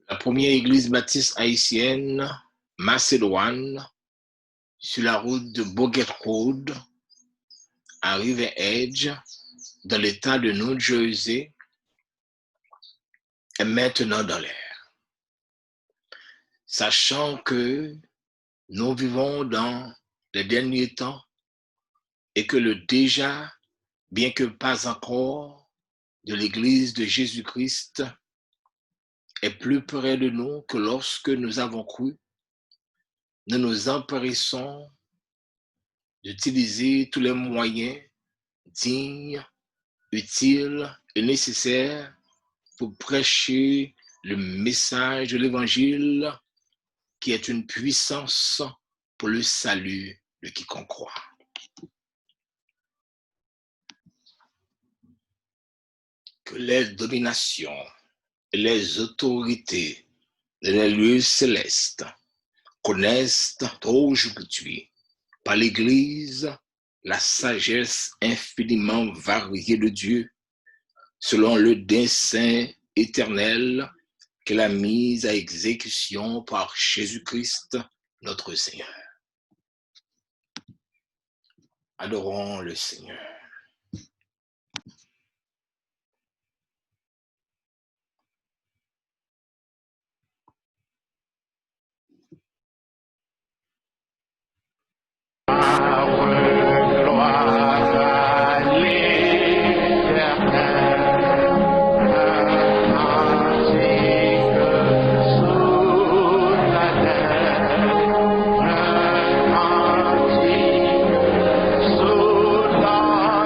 La première église baptiste haïtienne, Macédoine, sur la route de Boget Road, à River Edge, dans l'État de New Jersey, est maintenant dans l'air. Sachant que nous vivons dans les derniers temps et que le déjà, bien que pas encore, de l'Église de Jésus-Christ est plus près de nous que lorsque nous avons cru, nous nous empressons d'utiliser tous les moyens dignes, utiles et nécessaires pour prêcher le message de l'Évangile qui est une puissance pour le salut de quiconque croit. Que les dominations et les autorités des lieux célestes connaissent aujourd'hui par l'Église la sagesse infiniment variée de Dieu, selon le dessein éternel qu'elle a mis à exécution par Jésus-Christ, notre Seigneur. Adorons le Seigneur. Sous la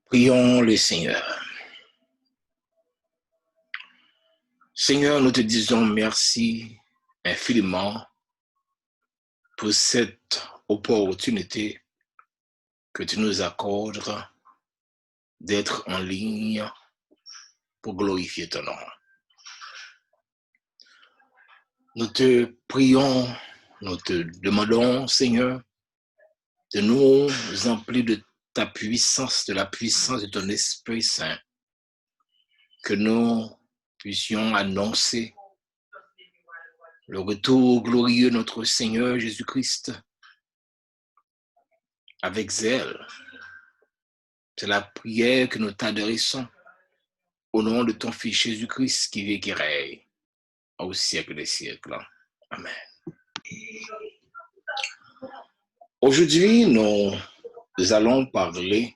Prions le Seigneur. Seigneur, nous te disons merci infiniment pour cette opportunité que tu nous accordes d'être en ligne pour glorifier ton nom. Nous te prions, nous te demandons, Seigneur, de nous emplir de ta puissance, de la puissance de ton Esprit Saint, que nous puissions annoncer le retour glorieux de notre Seigneur Jésus-Christ avec zèle. C'est la prière que nous t'adressons au nom de ton Fils Jésus-Christ qui vit et qui règne au siècle des siècles. Amen. Aujourd'hui, nous allons parler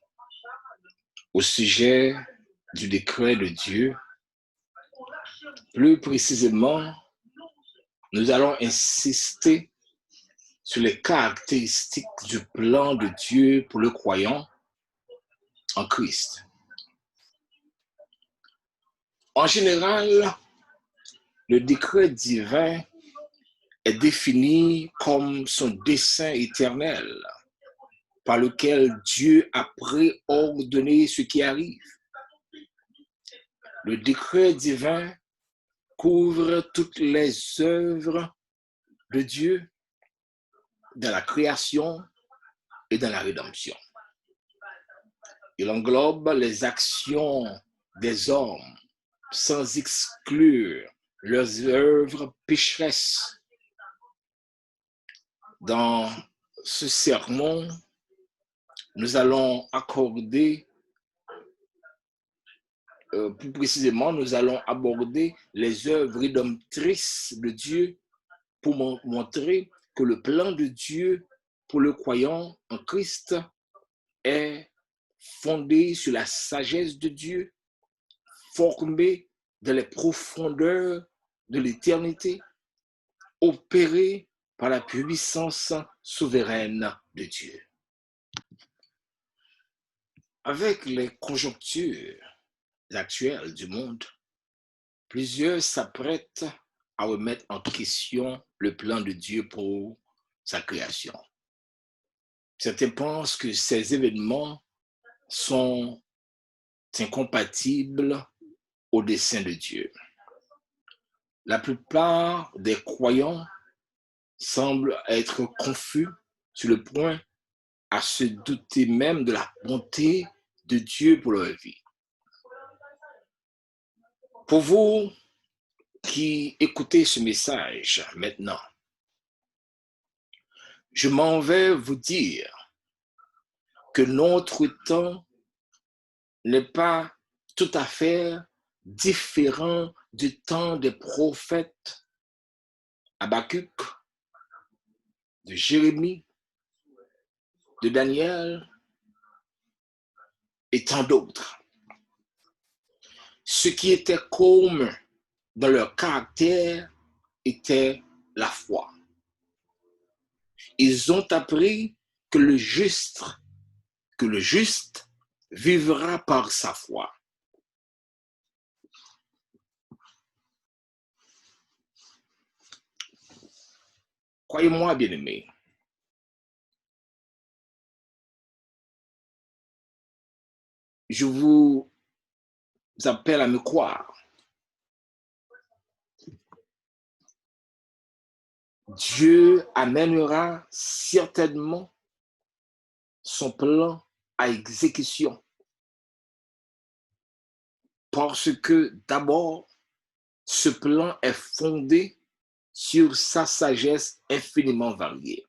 au sujet du décret de Dieu. Plus précisément, nous allons insister sur les caractéristiques du plan de Dieu pour le croyant en Christ. En général, le décret divin est défini comme son dessein éternel par lequel Dieu a préordonné ce qui arrive. Le décret divin couvre toutes les œuvres de Dieu dans la création et dans la rédemption. Il englobe les actions des hommes sans exclure leurs œuvres pécheresses. Dans ce sermon, nous allons accorder, plus précisément, nous allons aborder les œuvres rédemptrices de Dieu pour montrer que le plan de Dieu pour le croyant en Christ est fondé sur la sagesse de Dieu, formé dans les profondeurs de l'éternité, opéré par la puissance souveraine de Dieu. Avec les conjonctures actuelles du monde, plusieurs s'apprêtent à remettre en question le plan de Dieu pour sa création. Certains pensent que ces événements sont incompatibles au dessein de Dieu. La plupart des croyants semblent être confus sur le point à se douter même de la bonté de Dieu pour leur vie. Pour vous qui écoutez ce message maintenant, je m'en vais vous dire que notre temps n'est pas tout à fait différent du temps des prophètes Habakkuk, de Jérémie, de Daniel et tant d'autres. Ce qui était commun dans leur caractère était la foi. Ils ont appris que le juste vivra par sa foi. Croyez-moi, bien-aimés, je vous appelle à me croire. Dieu amènera certainement son plan à exécution. Parce que d'abord, ce plan est fondé sur sa sagesse infiniment variée.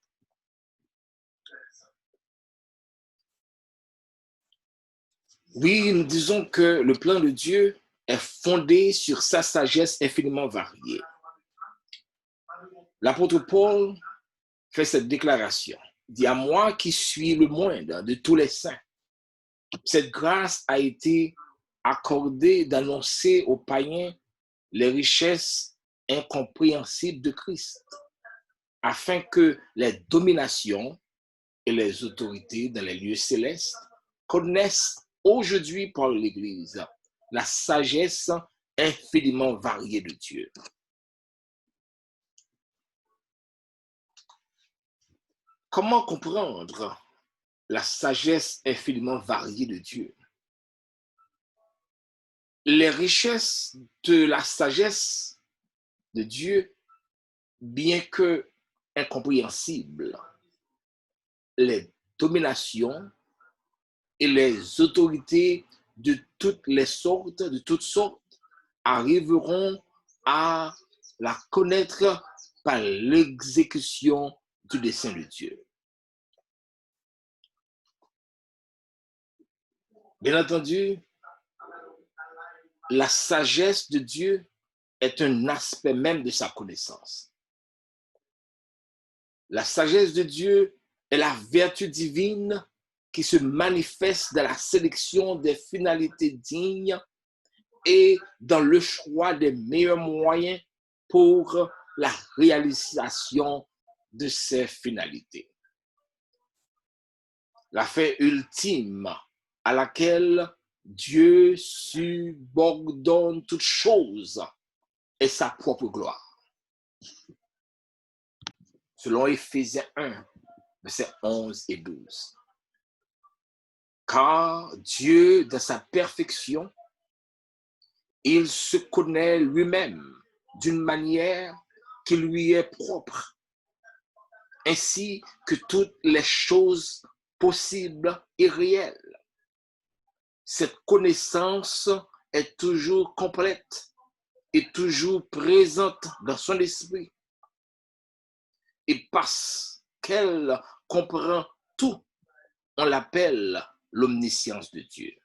Oui, nous disons que le plan de Dieu est fondé sur sa sagesse infiniment variée. L'apôtre Paul fait cette déclaration. Il dit: à moi qui suis le moindre de tous les saints, cette grâce a été accordée d'annoncer aux païens les richesses incompréhensibles de Christ, afin que les dominations et les autorités dans les lieux célestes connaissent aujourd'hui par l'Église, la sagesse infiniment variée de Dieu. Comment comprendre la sagesse infiniment variée de Dieu? Les richesses de la sagesse de Dieu, bien que incompréhensibles, les dominations et les autorités de toutes sortes, arriveront à la connaître par l'exécution du dessein de Dieu. Bien entendu, la sagesse de Dieu est un aspect même de sa connaissance. La sagesse de Dieu est la vertu divine qui se manifeste dans la sélection des finalités dignes et dans le choix des meilleurs moyens pour la réalisation de ces finalités. La fin ultime à laquelle Dieu subordonne toute chose est sa propre gloire. Selon Éphésiens 1, versets 11 et 12. Car Dieu, dans sa perfection, il se connaît lui-même d'une manière qui lui est propre, ainsi que toutes les choses possibles et réelles. Cette connaissance est toujours complète et toujours présente dans son esprit. Et parce qu'elle comprend tout, on l'appelle l'omniscience de Dieu.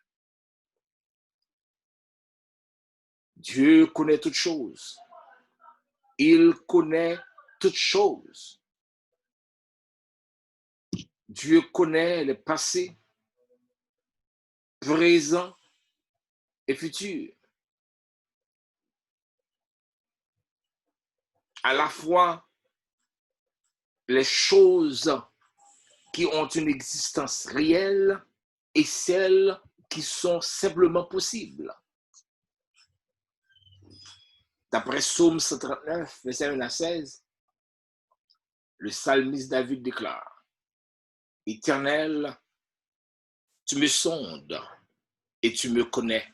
Dieu connaît toutes choses. Il connaît toutes choses. Dieu connaît le passé, présent et futur. À la fois les choses qui ont une existence réelle et celles qui sont simplement possibles. D'après Psaume 139, verset 1 à 16, le psalmiste David déclare: Éternel, tu me sondes et tu me connais.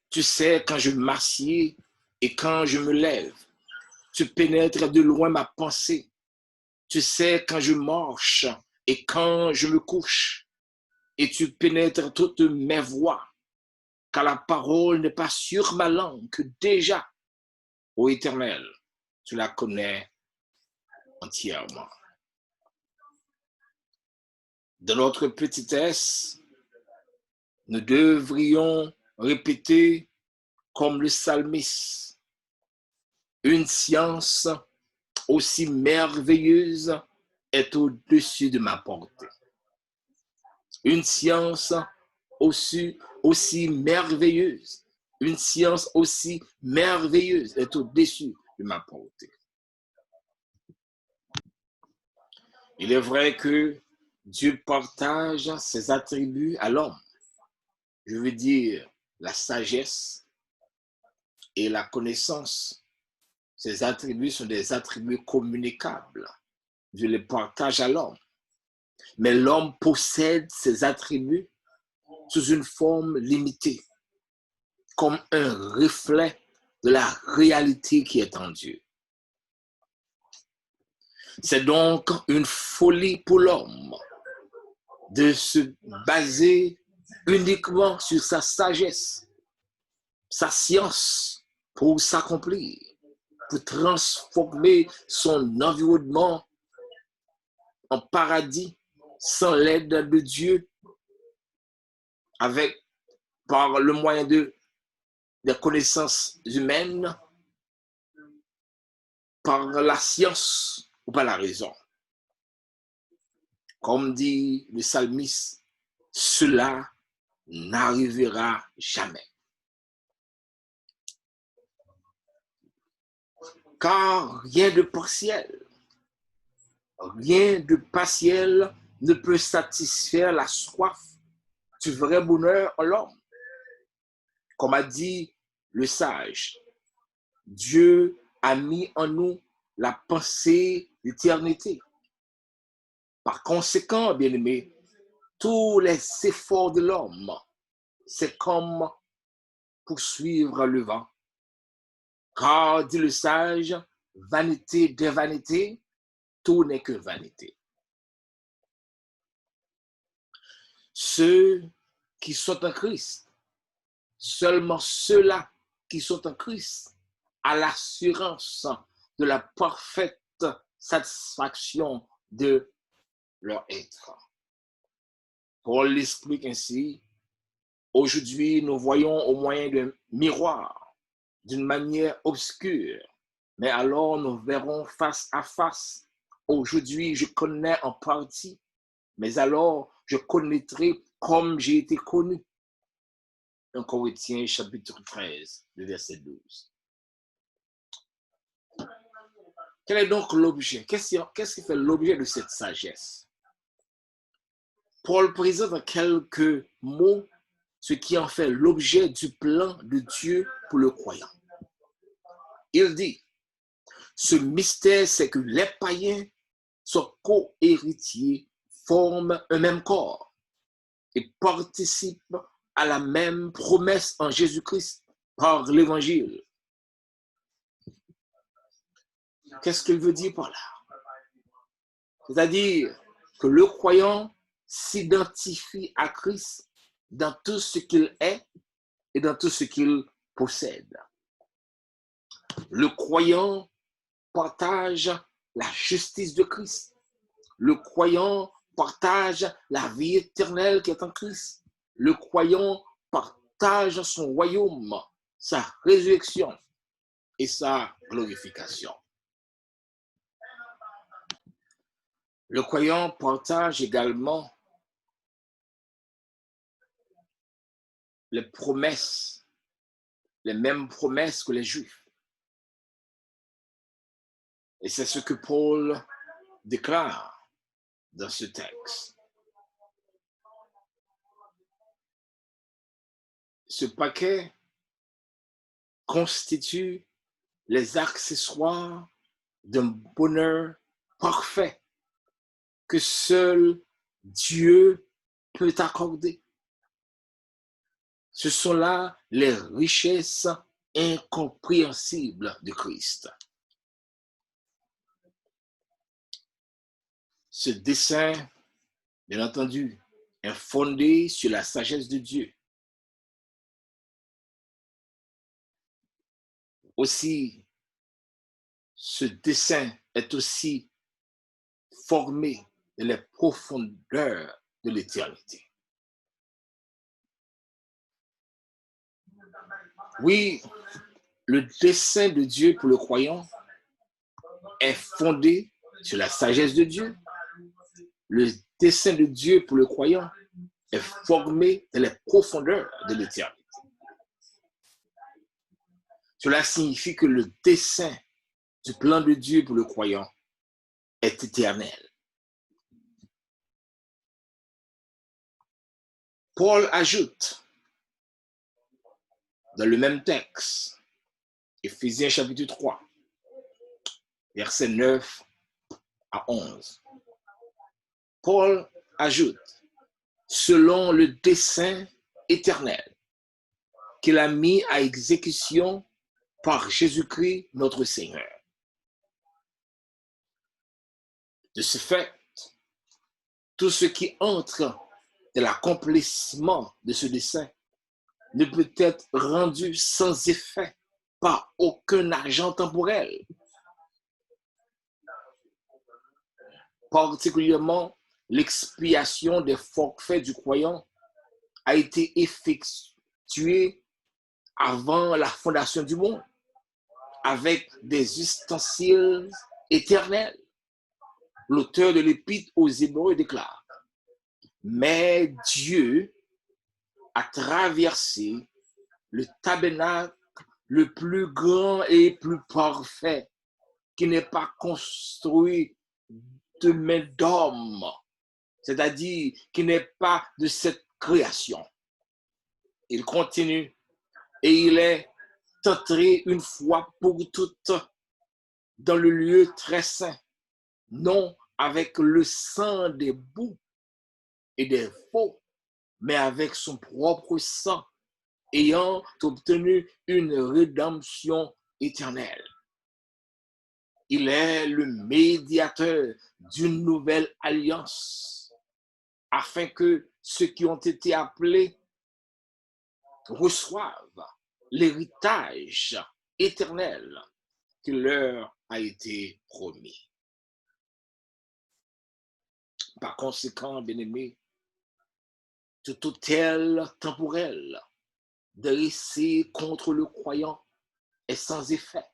Tu sais quand je m'assieds et quand je me lève. Tu pénètres de loin ma pensée. Tu sais quand je marche et quand je me couche. Et tu pénètres toutes mes voies. Car la parole n'est pas sur ma langue que déjà, ô Éternel, tu la connais entièrement. Dans notre petitesse, nous devrions répéter comme le psalmiste: une science aussi merveilleuse est au-dessus de ma portée. Une science aussi merveilleuse, une science aussi merveilleuse est au-dessus de ma portée. Il est vrai que Dieu partage ses attributs à l'homme. Je veux dire la sagesse et la connaissance. Ces attributs sont des attributs communicables. Dieu les partage à l'homme. Mais l'homme possède ces attributs sous une forme limitée, comme un reflet de la réalité qui est en Dieu. C'est donc une folie pour l'homme de se baser uniquement sur sa sagesse, sa science pour s'accomplir, pour transformer son environnement en paradis sans l'aide de Dieu, par le moyen des connaissances humaines, par la science ou par la raison. Comme dit le psalmiste, cela n'arrivera jamais. Car rien de partiel, rien de partiel ne peut satisfaire la soif du vrai bonheur en l'homme. Comme a dit le sage, Dieu a mis en nous la pensée d'éternité. Par conséquent, bien-aimés, tous les efforts de l'homme, c'est comme poursuivre le vent. Car, dit le sage, vanité des vanités, tout n'est que vanité. Ceux qui sont en Christ, seulement ceux-là qui sont en Christ, à l'assurance de la parfaite satisfaction de leur être. Paul l'explique ainsi. Aujourd'hui, nous voyons au moyen d'un miroir, d'une manière obscure, mais alors nous verrons face à face. Aujourd'hui, je connais en partie, mais alors je connaîtrai comme j'ai été connu. 1 Corinthiens chapitre 13, le verset 12. Quel est donc l'objet? Qu'est-ce qui fait l'objet de cette sagesse? Paul présente en quelques mots ce qui en fait l'objet du plan de Dieu pour le croyant. Il dit, ce mystère, c'est que les païens sont co-héritiers, forment un même corps et participent à la même promesse en Jésus-Christ par l'évangile. Qu'est-ce qu'il veut dire par là? C'est-à-dire que le croyant s'identifie à Christ dans tout ce qu'il est et dans tout ce qu'il possède. Le croyant partage la justice de Christ. Le croyant partage la vie éternelle qui est en Christ. Le croyant partage son royaume, sa résurrection et sa glorification. Le croyant partage également les promesses, les mêmes promesses que les Juifs. Et c'est ce que Paul déclare dans ce texte. Ce paquet constitue les accessoires d'un bonheur parfait que seul Dieu peut accorder. Ce sont là les richesses incompréhensibles de Christ. Ce dessein, bien entendu, est fondé sur la sagesse de Dieu. Aussi, ce dessein est aussi formé dans les profondeurs de l'éternité. Oui, le dessein de Dieu pour le croyant est fondé sur la sagesse de Dieu. Le dessein de Dieu pour le croyant est formé dans les profondeurs de l'éternité. Cela signifie que le dessein du plan de Dieu pour le croyant est éternel. Paul ajoute dans le même texte, Éphésiens chapitre 3, versets 9 à 11. Paul ajoute, selon le dessein éternel qu'il a mis à exécution par Jésus-Christ notre Seigneur. De ce fait, tout ce qui entre dans l'accomplissement de ce dessein ne peut être rendu sans effet par aucun agent temporel. Particulièrement, l'expiation des forfaits du croyant a été effectuée avant la fondation du monde, avec des ustensiles éternels. L'auteur de l'Épître aux Hébreux déclare, mais Dieu a traversé le tabernacle le plus grand et plus parfait, qui n'est pas construit de main d'homme, c'est-à-dire qui n'est pas de cette création. Il continue et il est entré une fois pour toutes dans le lieu très saint, non avec le sang des boucs et des veaux, mais avec son propre sang, ayant obtenu une rédemption éternelle. Il est le médiateur d'une nouvelle alliance, afin que ceux qui ont été appelés reçoivent l'héritage éternel qui leur a été promis. Par conséquent, bien-aimés, tout autel temporel dressé contre le croyant est sans effet,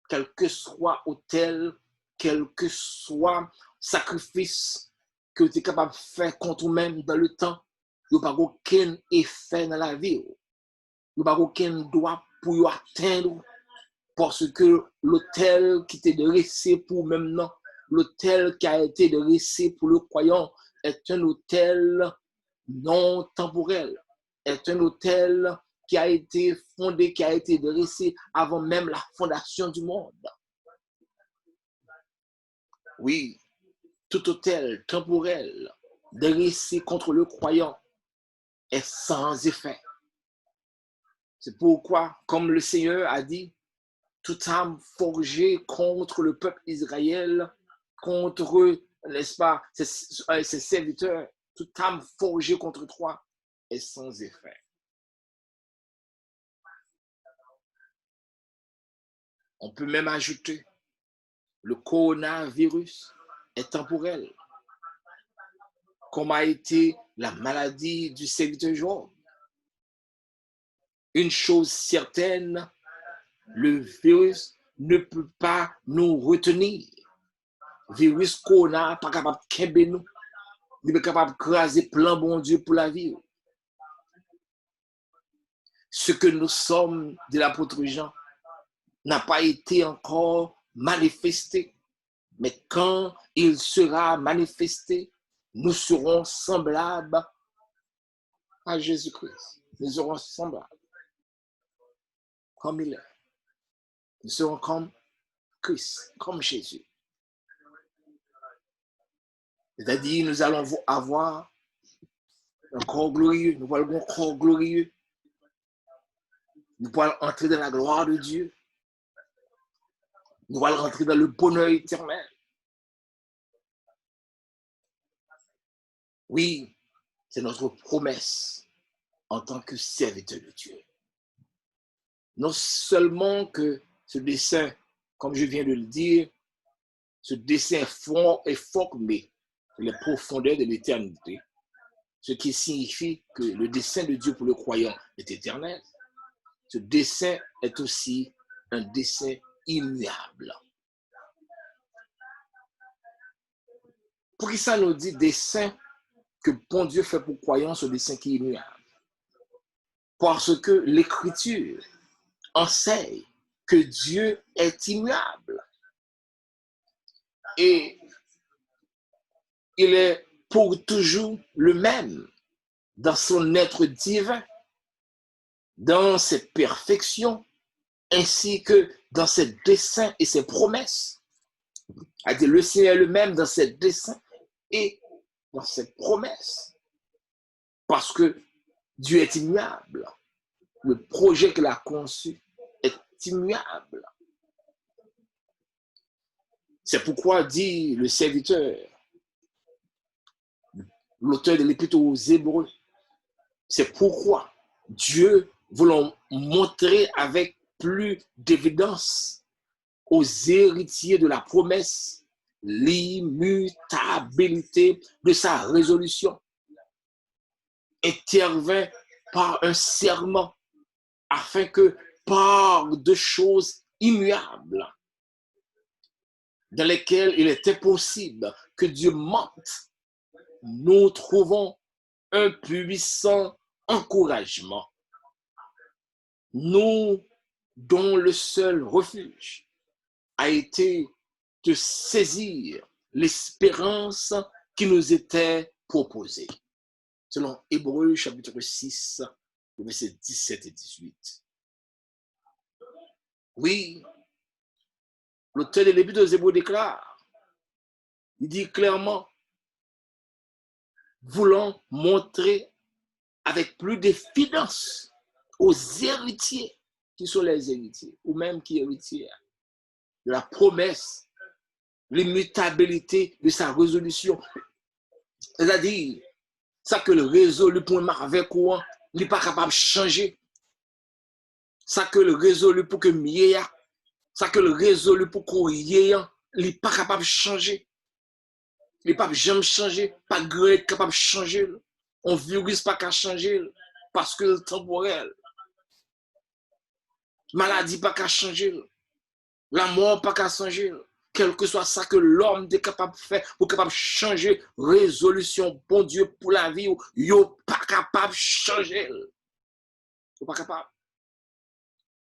quel que soit autel, quel que soit sacrifice que tu es capable de faire contre toi-même dans le temps, il n'y a pas aucun effet dans la vie. Il n'y a pas aucun droit pour atteindre, parce que l'autel qui était dressé pour maintenant, l'autel qui a été dressé pour le croyant est un autel non temporel, est un autel qui a été fondé, qui a été dressé avant même la fondation du monde. Oui, tout autel temporel dressé contre le croyant est sans effet. C'est pourquoi, comme le Seigneur a dit, toute âme forgée contre le peuple Israël, contre, n'est-ce pas, ses serviteurs, toute âme forgée contre toi est sans effet. On peut même ajouter, le coronavirus est temporel, comme a été la maladie du serviteur Job. Une chose certaine, le virus ne peut pas nous retenir. Virus corona pas capable de kembe nous, il est capable de craser plan bon Dieu pour la vie. Ce que nous sommes de l'apôtre Jean n'a pas été encore manifesté, mais quand il sera manifesté, nous serons semblables à Jésus-Christ. Nous serons semblables comme il est. Nous serons comme Christ, comme Jésus. C'est-à-dire, nous allons avoir un corps glorieux, nous allons avoir un corps glorieux. Nous allons entrer dans la gloire de Dieu. Nous allons entrer dans le bonheur éternel. Oui, c'est notre promesse en tant que serviteur de Dieu. Non seulement que ce dessein, comme je viens de le dire, ce dessein est formé sur les profondeurs de l'éternité, ce qui signifie que le dessein de Dieu pour le croyant est éternel. Ce dessein est aussi un dessein immuable. Pour qui ça nous dit dessein que bon Dieu fait pour croyants, ce dessein qui est immuable? Parce que l'Écriture enseigne que Dieu est immuable. Et il est pour toujours le même dans son être divin, dans ses perfections, ainsi que dans ses desseins et ses promesses. C'est-à-dire le Seigneur est le même dans ses desseins et dans ses promesses. Parce que Dieu est immuable. Le projet qu'il a conçu est immuable. C'est pourquoi dit le serviteur, l'auteur de l'Épître aux Hébreux, c'est pourquoi Dieu voulant montrer avec plus d'évidence aux héritiers de la promesse l'immutabilité de sa résolution, intervint par un serment afin que par de choses immuables dans lesquelles il est impossible que Dieu mente, nous trouvons un puissant encouragement. Nous, dont le seul refuge a été de saisir l'espérance qui nous était proposée. selon Hébreux chapitre 6, versets 17 et 18. Oui, l'auteur de l'Épître aux Hébreux déclare, il dit clairement, voulant montrer avec plus d'évidence aux héritiers, qui sont les héritiers, ou même qui héritiers, de la promesse, l'immutabilité de sa résolution. C'est-à-dire, ça que le résolu pour un marvel courant, il n'est pas capable de changer. Ça que le résolu pour que mieux, ça que le résolu pour courir, il n'est pas capable de changer. Il n'est pas jamais changer, pas gré capable de changer. On virus pas qu'à changer parce que c'est temporel. Maladie pas qu'à changer. La mort pas qu'à changer. Quel que soit ça que l'homme est capable de faire, ou capable de changer résolution, bon Dieu, pour la vie, yo pas capable de changer. Yo pas capable.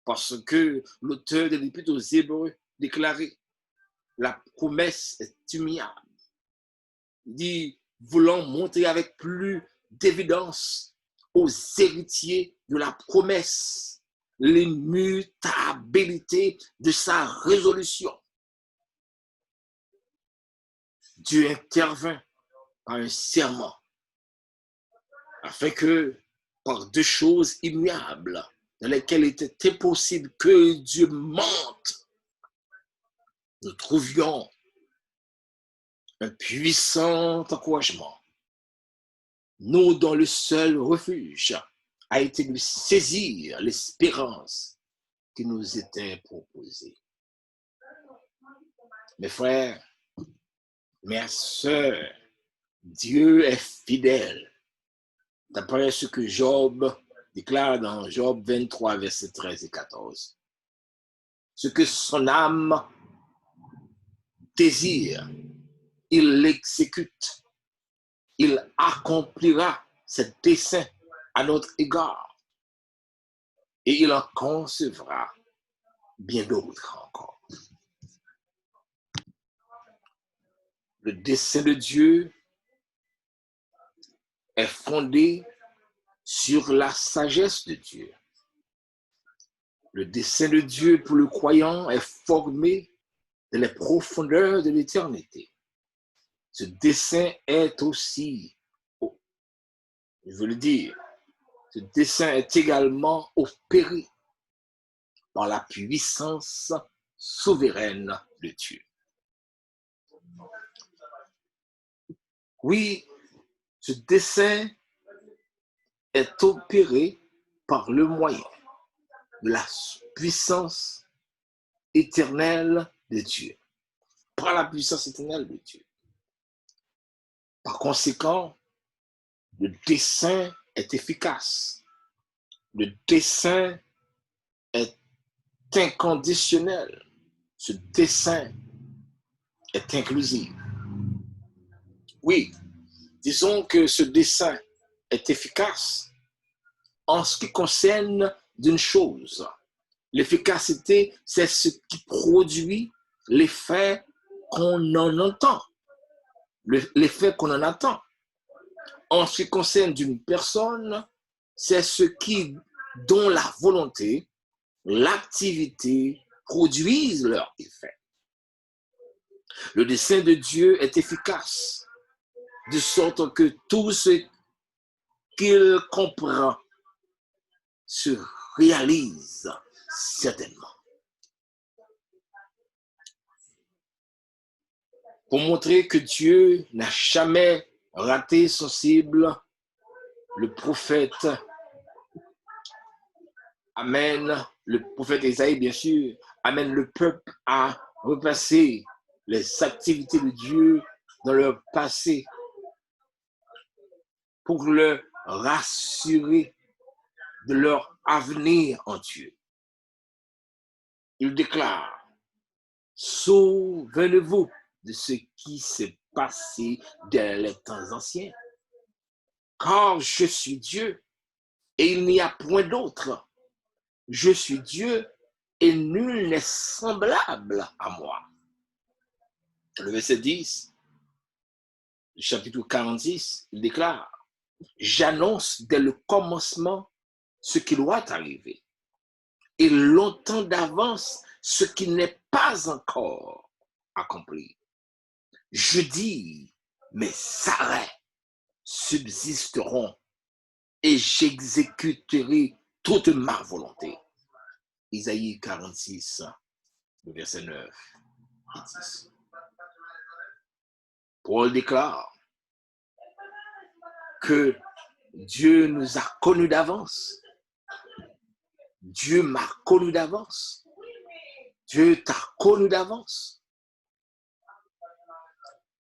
Parce que l'auteur de l'Épître aux Hébreux déclarait, la promesse est immuable. Il dit, voulant montrer avec plus d'évidence aux héritiers de la promesse l'immutabilité de sa résolution. Dieu intervint par un serment afin que, par deux choses immuables dans lesquelles il était impossible que Dieu mente, nous trouvions un puissant encouragement. Nous, dont le seul refuge a été de saisir l'espérance qui nous était proposée. Mes frères, mes sœurs, Dieu est fidèle. D'après ce que Job déclare dans Job 23, versets 13 et 14. Ce que son âme désire, il l'exécute. Il accomplira ses desseins à notre égard. Et il en concevra bien d'autres encore. Le dessein de Dieu est fondé sur la sagesse de Dieu. Le dessein de Dieu pour le croyant est formé dans les profondeurs de l'éternité. Ce dessein est aussi, je veux le dire, ce dessein est également opéré par la puissance souveraine de Dieu. Oui, ce dessein est opéré par le moyen de la puissance éternelle de Dieu. Par la puissance éternelle de Dieu. Par conséquent, le dessein est efficace. Le dessein est inconditionnel. Ce dessein est inclusif. Oui, disons que ce dessein est efficace en ce qui concerne d'une chose. L'efficacité, c'est ce qui produit l'effet qu'on en entend. L'effet qu'on en attend. En ce qui concerne d'une personne, c'est ce qui, dont la volonté, l'activité produisent leur effet. Le dessein de Dieu est efficace, de sorte que tout ce qu'il comprend se réalise certainement. Pour montrer que Dieu n'a jamais raté son cible, le prophète amène, le prophète Isaïe, bien sûr, amène le peuple à repasser les activités de Dieu dans leur passé pour le rassurer de leur avenir en Dieu. Il déclare, souvenez-vous de ce qui s'est passé dans les temps anciens, car je suis Dieu et il n'y a point d'autre. Je suis Dieu et nul n'est semblable à moi. Le verset 10 du chapitre 46, il déclare, J'annonce dès le commencement ce qui doit arriver et longtemps d'avance ce qui n'est pas encore accompli. Je dis, mes arrêts subsisteront et j'exécuterai toute ma volonté. Isaïe 46, le verset 9 et 10. Paul déclare que Dieu nous a connus d'avance. Dieu m'a connu d'avance. Dieu t'a connu d'avance.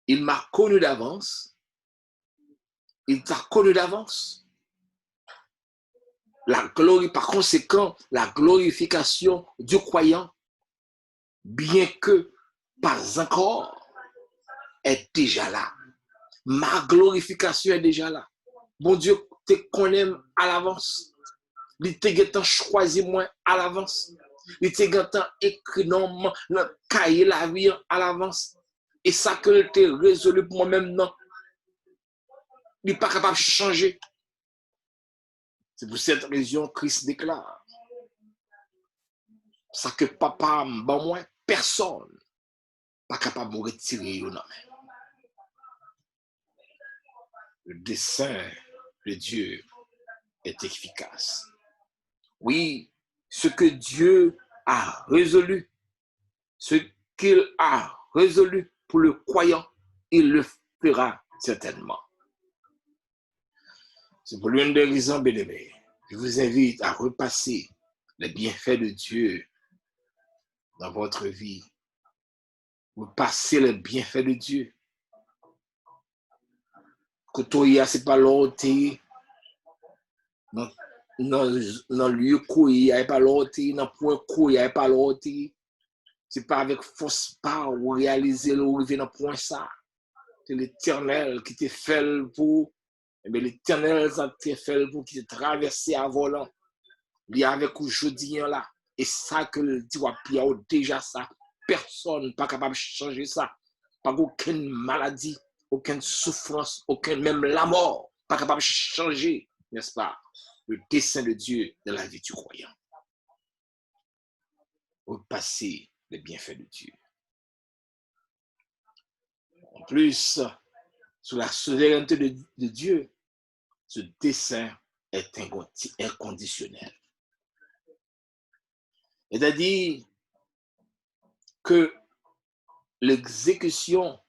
Il m'a connu d'avance. Il t'a connu d'avance. Par conséquent, la glorification du croyant, bien que pas encore, est déjà là. Ma glorification est déjà là. Bon Dieu te connaît à l'avance. Il te choisi moi à l'avance. Il te écrit dans le cahier la vie à l'avance. Et ça que tu résolu pour moi-même, non. Il n'est pas capable de changer. C'est pour cette raison que Christ déclare. Ça que papa m'a moi, personne pas capable de me retirer. Non. Le dessein de Dieu est efficace. Oui, ce que Dieu a résolu, ce qu'il a résolu pour le croyant, il le fera certainement. C'est pour l'une des raisons, bien-aimés, je vous invite à repasser les bienfaits de Dieu dans votre vie. Repasser les bienfaits de Dieu. Kotoya, c'est pas l'autre. Dans le lieu où il n'y a pas l'autre, dans le point où il n'y a pas l'autre. C'est pas avec force pas ou réaliser le arriver dans le point ça. C'est l'Éternel qui te fait pour. Mais l'Éternel qui te fait pour qui te traverse à volant. Il y a avec aujourd'hui là. Et ça que le dit déjà ça. Personne n'est pas capable de changer ça. Pas aucune maladie, aucune souffrance, aucune même la mort. Pas capable de changer, n'est-ce pas? Le dessein de Dieu dans la vie du croyant. Repasser les bienfaits de Dieu. En plus, sous la souveraineté de Dieu, ce dessein est inconditionnel. C'est-à-dire que l'exécution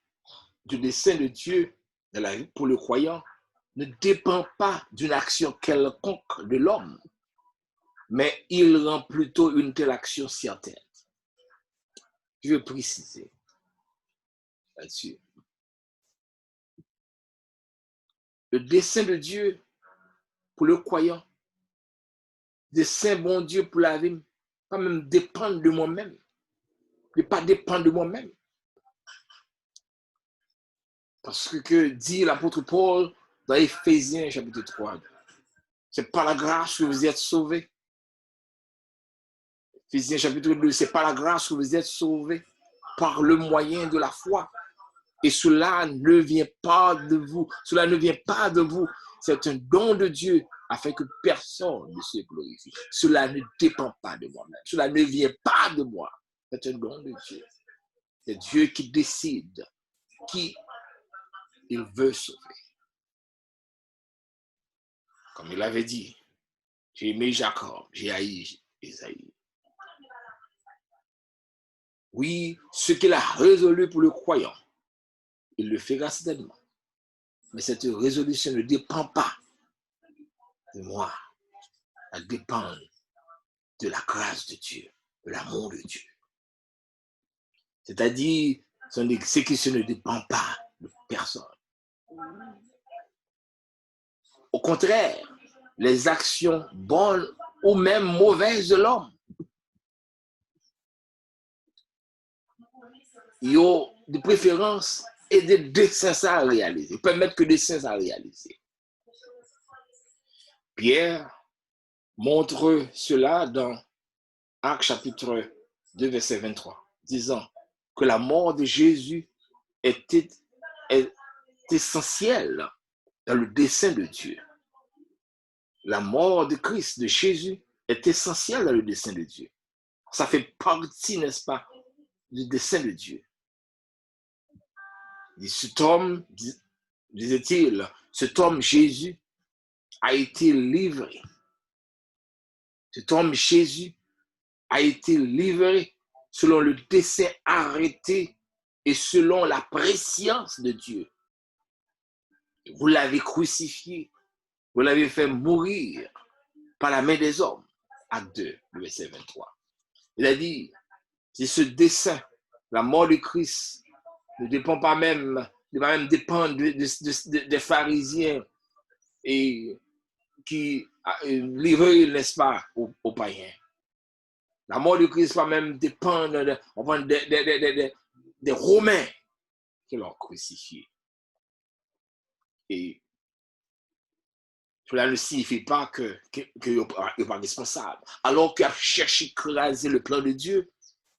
du dessein de Dieu dans la vie pour le croyant ne dépend pas d'une action quelconque de l'homme, mais il rend plutôt une telle action certaine. Je veux préciser là-dessus. Le dessein de Dieu pour le croyant, le dessein bon Dieu pour la vie, pas même dépendre de moi-même, ne pas dépendre de moi-même. Parce que dit l'apôtre Paul dans Éphésiens chapitre 3, c'est par la grâce que vous êtes sauvés. Éphésiens chapitre 2, c'est par la grâce que vous êtes sauvés par le moyen de la foi. Et cela ne vient pas de vous. Cela ne vient pas de vous. C'est un don de Dieu afin que personne ne se glorifie. Cela ne dépend pas de moi-même. Cela ne vient pas de moi. C'est un don de Dieu. C'est Dieu qui décide qui il veut sauver. Comme il avait dit, j'ai aimé Jacob, j'ai haï Ésaïe. Oui, ce qu'il a résolu pour le croyant, il le fera certainement. Mais cette résolution ne dépend pas de moi. Elle dépend de la grâce de Dieu, de l'amour de Dieu. C'est-à-dire, son exécution ne dépend pas de personne. Au contraire, les actions bonnes ou même mauvaises de l'homme, il y a de préférence et des desseins à réaliser. Permettre que des desseins à réaliser. Pierre montre cela dans Actes chapitre 2, verset 23, disant que la mort de Jésus est essentielle dans le dessein de Dieu. La mort de Christ, de Jésus, est essentielle dans le dessein de Dieu. Ça fait partie, n'est-ce pas, du dessein de Dieu. Cet homme, disait-il, cet homme Jésus a été livré. Cet homme Jésus a été livré selon le dessein arrêté et selon la préscience de Dieu. Vous l'avez crucifié, vous l'avez fait mourir par la main des hommes. Acte 2, le verset 23. Il a dit, c'est ce dessein, la mort de Christ, ne dépend pas même, ne va même dépendre des pharisiens et qui livraient, n'est-ce pas, aux païens. La mort de Christ va même dépendre des Romains qui l'ont crucifié. Et cela ne signifie pas qu'il n'est pas responsable. Alors qu'il a cherché à écraser le plan de Dieu,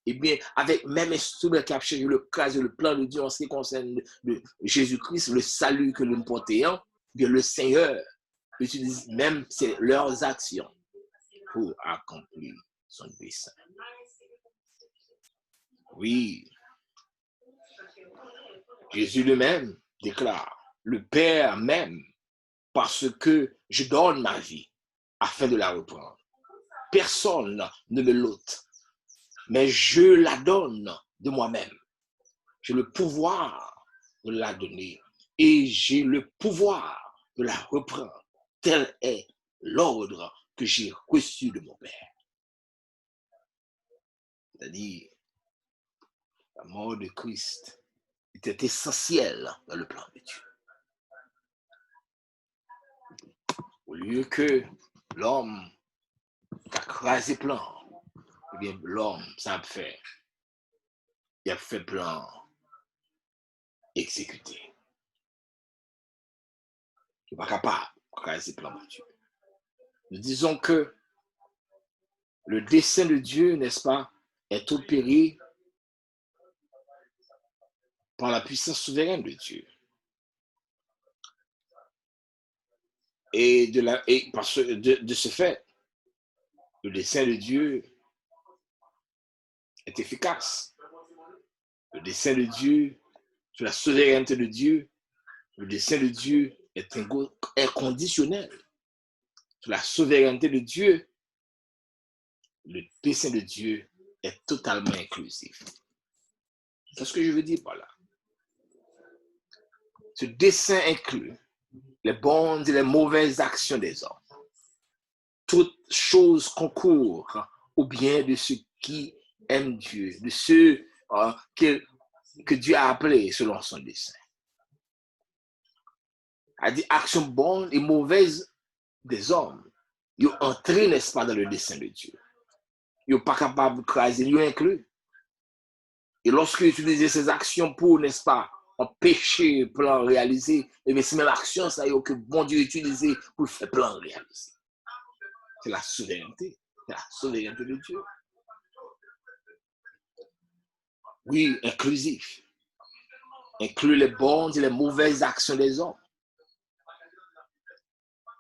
eh bien, avec même instrument qui a cherché à écraser le plan de Dieu en ce qui concerne Jésus-Christ, le salut que nous portons, bien le Seigneur utilise même leurs actions pour accomplir son dessein. Oui, Jésus lui-même déclare, le Père m'aime parce que je donne ma vie afin de la reprendre. Personne ne me l'ôte, mais je la donne de moi-même. J'ai le pouvoir de la donner et j'ai le pouvoir de la reprendre. Tel est l'ordre que j'ai reçu de mon Père. C'est-à-dire, la mort de Christ était essentielle dans le plan de Dieu. Au lieu que l'homme a crasé le plan, eh bien, l'homme, ça a fait. Il a fait plan exécuté. Il n'est pas capable de craser le plan de Dieu. Nous disons que le dessein de Dieu, n'est-ce pas, est opéré par la puissance souveraine de Dieu. Et de ce fait, le dessein de Dieu est efficace. Le dessein de Dieu, sur la souveraineté de Dieu, le dessein de Dieu est inconditionnel. Sur la souveraineté de Dieu, le dessein de Dieu est totalement inclusif. Qu'est-ce que je veux dire par là? Ce dessein inclut les bonnes et les mauvaises actions des hommes. Toutes choses concourent au bien de ceux qui aiment Dieu, de ceux que Dieu a appelés selon son dessein. A dit actions bonnes et mauvaises des hommes, ils ont entré, n'est-ce pas, dans le dessein de Dieu. Ils ne sont pas capables de craser, ils ont inclus. Et lorsqu'ils utilisaient ces actions pour, n'est-ce pas, empêcher le plan réalisé, et bien c'est même l'action ça que bon Dieu utilisé pour faire le plan réalisé. C'est la souveraineté de Dieu. Oui, inclusif. Inclut les bonnes et les mauvaises actions des hommes.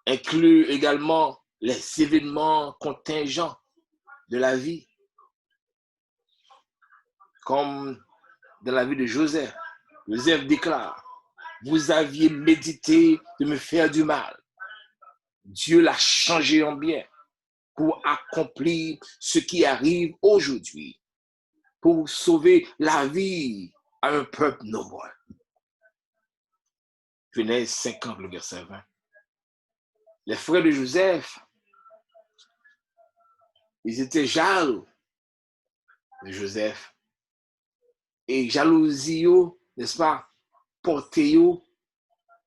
Inclut également les événements contingents de la vie. Comme dans la vie de Joseph. Joseph déclare, vous aviez médité de me faire du mal. Dieu l'a changé en bien pour accomplir ce qui arrive aujourd'hui, pour sauver la vie à un peuple nombreux. Genèse 50, le verset 20. Les frères de Joseph, ils étaient jaloux de Joseph. Et jalousie, n'est-ce pas, porté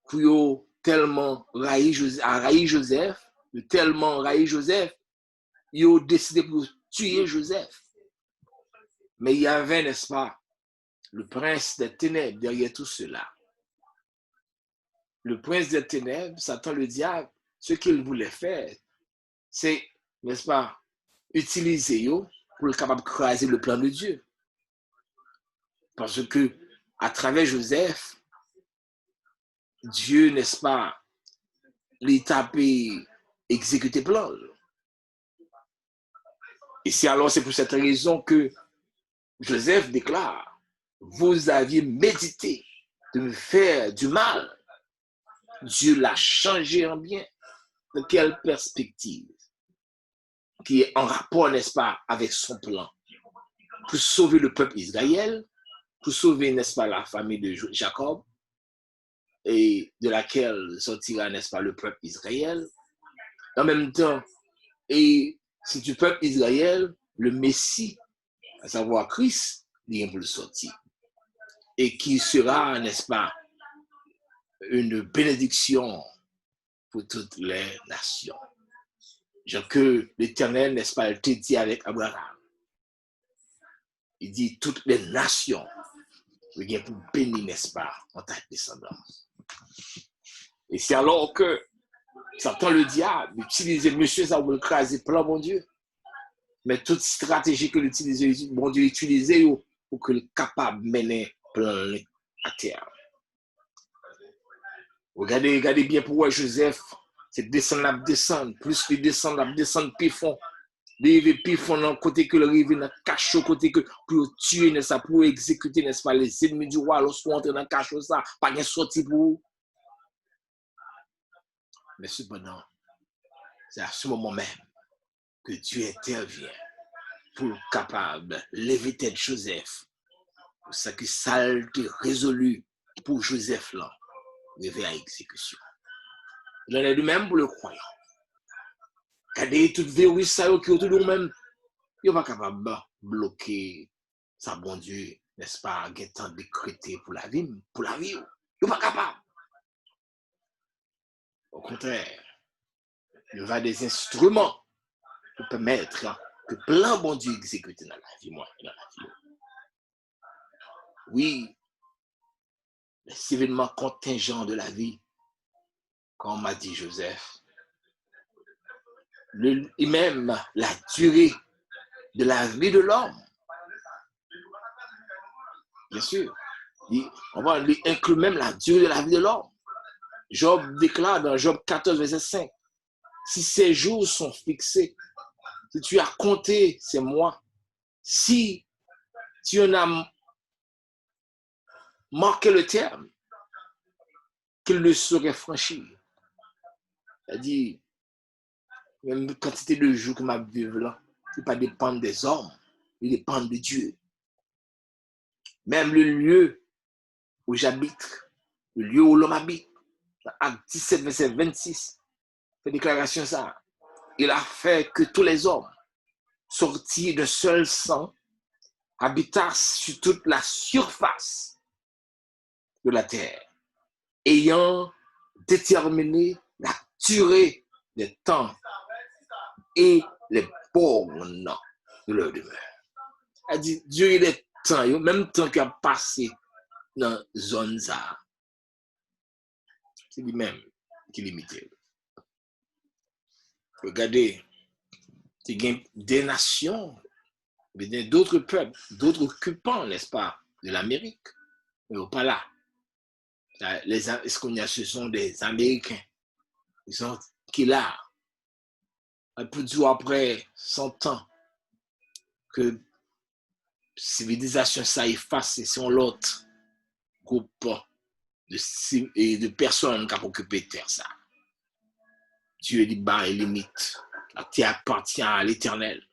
pour tellement raï Joseph, tellement raï Joseph, ils ont décidé pour tuer Joseph. Mais il y avait, n'est-ce pas, le prince des ténèbres derrière tout cela. Le prince des ténèbres, Satan le diable, ce qu'il voulait faire, c'est, n'est-ce pas, utiliser pour être capable de craser le plan de Dieu. Parce que, à travers Joseph, Dieu, n'est-ce pas, l'État peut exécuter plan. Et c'est pour cette raison que Joseph déclare, vous aviez médité de me faire du mal. Dieu l'a changé en bien. De quelle perspective? Qui est en rapport, n'est-ce pas, avec son plan. Pour sauver le peuple Israël, pour sauver, n'est-ce pas, la famille de Jacob, et de laquelle sortira, n'est-ce pas, le peuple Israël. En même temps, et si du peuple Israël, le Messie, à savoir Christ, vient pour le sortir. Et qui sera, n'est-ce pas, une bénédiction pour toutes les nations. Genre que l'Éternel, n'est-ce pas, il te dit avec Abraham. Il dit toutes les nations viennent pour bénir, n'est-ce pas, en ta descendance. Et c'est alors que Satan, le diable, utilise monsieur ça pour écraser plein, bon Dieu. Mais toute stratégie que l'utilise, bon Dieu, utilisée pour que le capable de mener plein à terre. Regardez bien pourquoi Joseph, c'est descendre, plus il descend, plus fond. Il plus fond dans côté que le rive dans cachot, côté que pour tuer, n'est-ce pas, pour exécuter, n'est-ce pas, les ennemis du roi, lorsqu'on entre dans cachot, ça, pas de sortie pour vous. Mais cependant, c'est à ce moment même que Dieu intervient pour capable de lever tête Joseph. Pour ça que ça a été résolu pour Joseph là, levé à exécution. Il en est de même pour le croyant. Regardez toute verrouille ça qui est autour de nous-mêmes. Il n'est pas capable de bloquer ça, bon Dieu, n'est-ce pas, temps décrété pour la vie. Il n'est pas capable. Au contraire, il va des instruments pour permettre que plein bon Dieu exécute dans la vie, moi, dans la vie. Oui, les événements contingents de la vie, comme m'a dit Joseph, et même la durée de la vie de l'homme. Bien sûr, on va inclure même la durée de la vie de l'homme. Job déclare dans Job 14, verset 5, si ces jours sont fixés, si tu as compté ces mois, si tu en as marqué le terme, qu'il ne saurait franchir. C'est-à-dire, même quantité de jours que ma vie là, il ne pas dépendre des hommes, il dépend de Dieu. Même le lieu où j'habite, le lieu où l'homme habite, Acte 17, verset 26, fait déclaration ça. Il a fait que tous les hommes, sortis d'un seul sang, habitassent sur toute la surface de la terre, ayant déterminé la durée des temps et les bornes de leur demeure. Elle dit, durée des temps, même temps qu'il a passé dans la zone ça, c'est lui-même qui limite. Regardez, il y a des nations, d'autres peuples, d'autres occupants, n'est-ce pas, de l'Amérique, mais pas là. Ce qu'on y a, ce sont des Américains. Ils sont qui là, un peu de jour après 100 ans, que civilisation ça efface, c'est l'autre groupe de personnes qui ont occupé terre ça. Dieu dit bah et limite. La terre appartient à l'Éternel.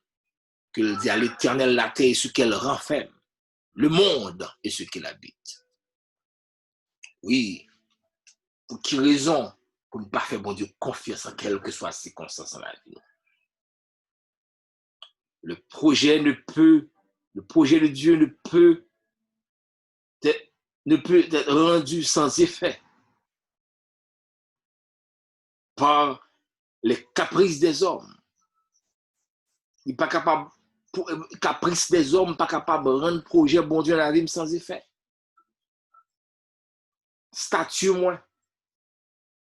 Que dit à l'Éternel la terre est ce qu'elle renferme. Le monde est ce qu'il habite. Oui. Pour quelle raison? Pour ne pas faire bon Dieu confiance en quelle que soit la circonstance dans la vie. Le projet de Dieu ne peut être rendu sans effet par les caprices des hommes. Il n'est pas capable, caprice des hommes, pas capable de rendre projet bon Dieu dans la vie sans effet. Statut, moi,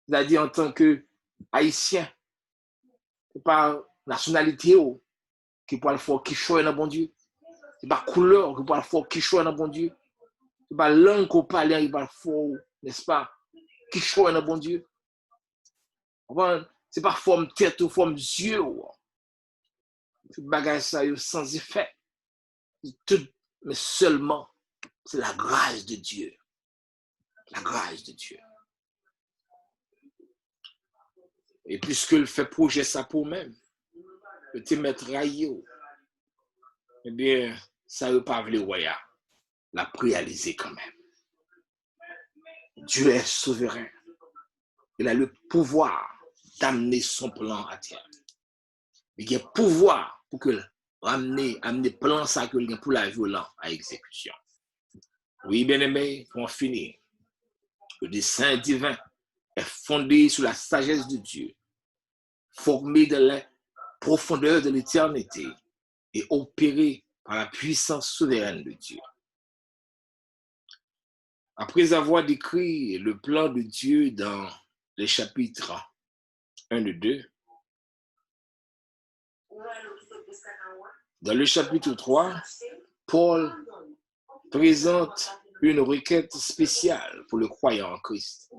c'est-à-dire en tant que haïtien, c'est pas nationalité qui peut le faire qui choisit dans bon Dieu. C'est pas couleur qui peut le faire qui choisit dans bon Dieu. C'est pas langue qu'on parle qui peut le faire, n'est-ce pas, qui choisit dans bon Dieu. C'est pas forme tête ou forme yeux. Tout bagage ça sans effet. Tout, mais seulement, c'est la grâce de Dieu. La grâce de Dieu. Et puisque le fait projet ça pour même, le te mettre raillé, eh bien, ça ne veut pas vouloir voyer. La réaliser quand même. Dieu est souverain. Il a le pouvoir d'amener son plan à terre. Il a le pouvoir pour que amener plan ça que pour la violence à exécution. Oui, bien aimé, pour en finir, le dessein divin est fondé sur la sagesse de Dieu, formé de la profondeur de l'éternité et opéré par la puissance souveraine de Dieu. Après avoir décrit le plan de Dieu dans les chapitres 1 et 2, dans le chapitre 3, Paul présente une requête spéciale pour le croyant en Christ.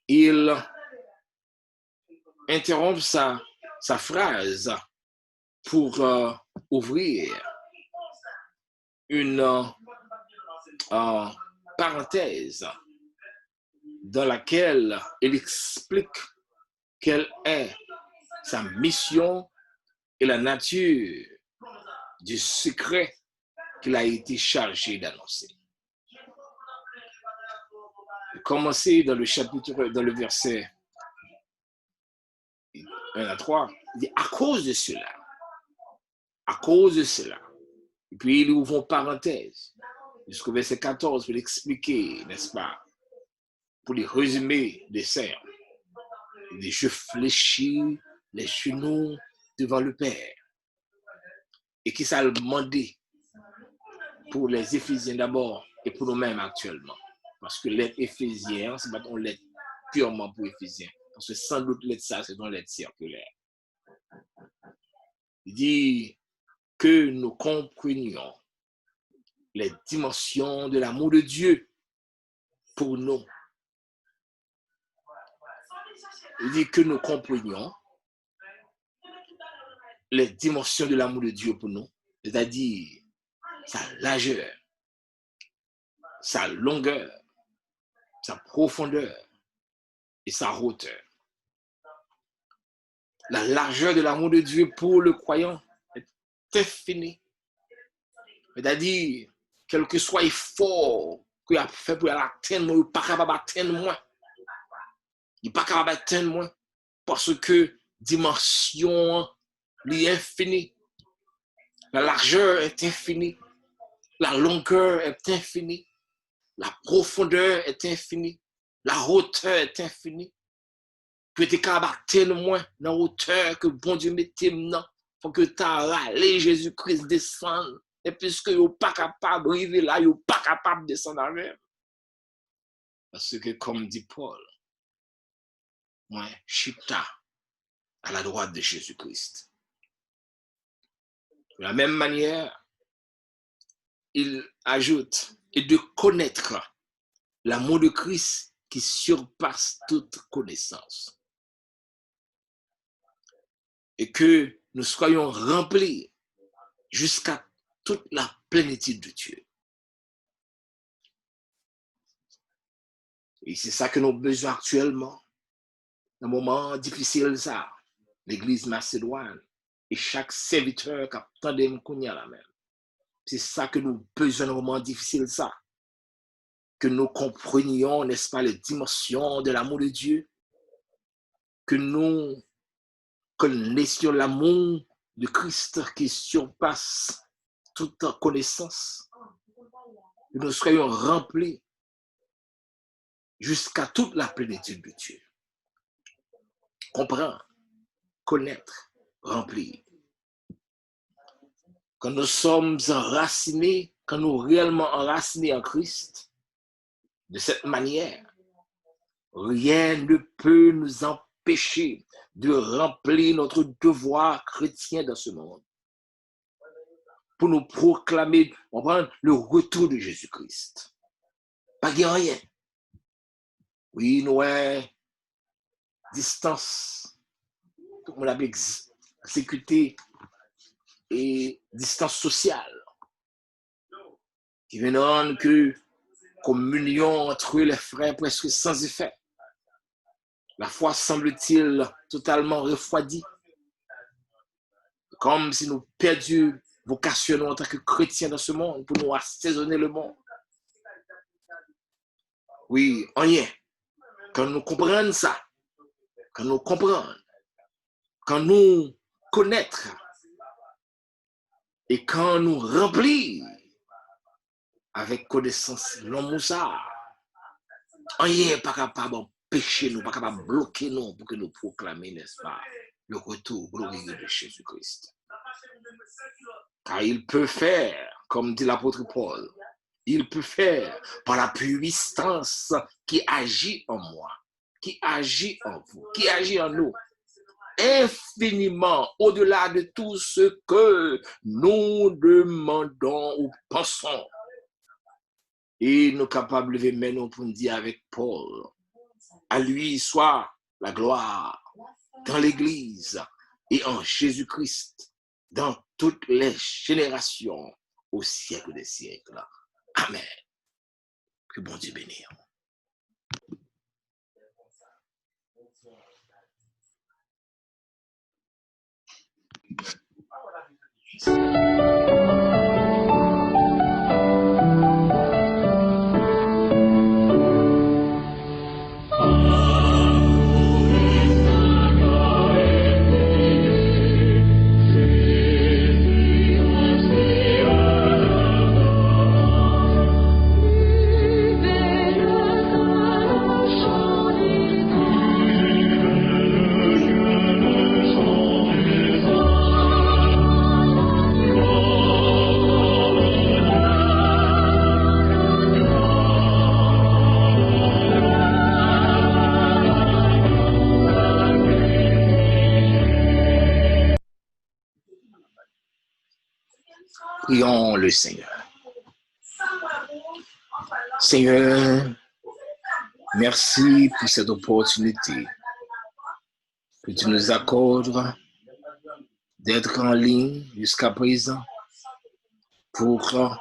Il interrompt sa phrase pour ouvrir une parenthèse dans laquelle il explique quelle est sa mission et la nature du secret qu'il a été chargé d'annoncer. Commencer dans le chapitre, dans le verset 1 à 3, il dit à cause de cela, et puis il ouvre une parenthèse jusqu'au verset 14 pour l'expliquer, n'est-ce pas, pour les résumer des serres. Il dit, je fléchis les genoux devant le Père. Et qui ça a demandé pour les Éphésiens d'abord et pour nous-mêmes actuellement. Parce que l'être Éphésien, c'est pas on l'être purement pour Éphésiens. Parce que sans doute l'être ça, c'est dans l'être circulaire. Il dit que nous comprenions les dimensions de l'amour de Dieu pour nous. Il dit que nous comprenions les dimensions de l'amour de Dieu pour nous, c'est-à-dire sa largeur, sa longueur, sa profondeur et sa hauteur. La largeur de l'amour de Dieu pour le croyant est infinie. C'est-à-dire, quel que soit l'effort qu'il a fait pour l'atteindre, il n'est pas capable d'atteindre moins. Il n'est pas capable d'atteindre moins parce que dimension est infinie. La largeur est infinie. La longueur est infinie. La profondeur est infinie. La hauteur est infinie. Tu es capable d'atteindre moins dans la hauteur que bon Dieu mettait maintenant. Pour que tu râlé Jésus-Christ descende. Et puisque tu n'es pas capable d'arriver là, tu n'es pas capable de descendre avec. Parce que comme dit Paul, moi, chita à la droite de Jésus-Christ. De la même manière, il ajoute, et de connaître l'amour de Christ qui surpasse toute connaissance. Et que nous soyons remplis jusqu'à toute la plénitude de Dieu. Et c'est ça que nous avons besoin actuellement. Dans un moment difficile, ça, l'Église macédoine et chaque serviteur qui attend de me la même. C'est ça que nous avons besoin dans un moment difficile, ça. Que nous comprenions, n'est-ce pas, les dimensions de l'amour de Dieu. Que nous connaissions l'amour de Christ qui surpasse toute connaissance. Que nous soyons remplis jusqu'à toute la plénitude de Dieu. Comprendre, connaître, remplir. Quand nous sommes enracinés, quand nous réellement enracinés en Christ, de cette manière, rien ne peut nous empêcher de remplir notre devoir chrétien dans ce monde. Pour nous proclamer, le retour de Jésus-Christ. Pas de rien. Oui, nous, distance, tout le monde a exécuté et distance sociale, qui vient rendre que communion entre les frères presque sans effet. La foi semble-t-il totalement refroidie, comme si nous perdions vocation en tant que chrétiens dans ce monde pour nous assaisonner le monde. Oui, rien. Quand nous comprenons ça, quand nous comprenons, quand nous connaître et quand nous remplir avec connaissance l'homme ça, rien n'est pas capable d'empêcher nous, pas capable de bloquer nous pour que nous proclamions, n'est-ce pas, le retour glorieux de Jésus-Christ. Car il peut faire, comme dit l'apôtre Paul, il peut faire par la puissance qui agit en moi, qui agit en vous, qui agit en nous, infiniment au-delà de tout ce que nous demandons ou pensons. Et nous capables de mener pour nous dire avec Paul, à lui soit la gloire dans l'Église et en Jésus-Christ, dans toutes les générations, au siècle des siècles. Amen. Que bon Dieu bénisse. Prions le Seigneur. Seigneur, merci pour cette opportunité que tu nous accordes d'être en ligne jusqu'à présent pour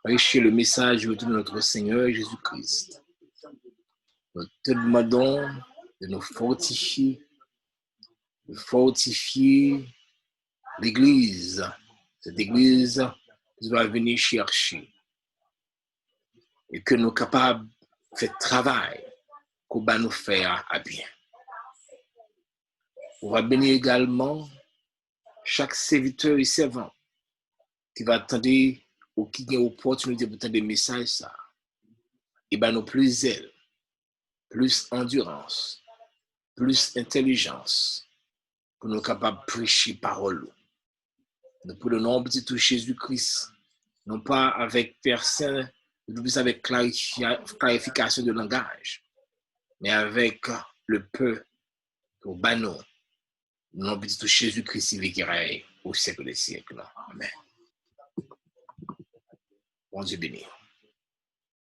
prêcher le message de notre Seigneur Jésus-Christ. Nous te demandons de nous fortifier, l'Église, cette Église qui va venir chercher et que nous sommes capables de faire travail qu'on va nous faire à bien. On va bénir également chaque serviteur et servant qui va attendre ou qui a l'opportunité pour attendre des messages. Et bien nous plus zèle, plus endurance, plus intelligence pour nous capables de prêcher parole. Nous prenons petit tout Jésus-Christ, non pas avec personne, mais plus avec clarification de langage, mais avec le peu au banon. Nous petit tout Jésus-Christ qui règne au siècle des siècles. Amen. Bon Dieu béni.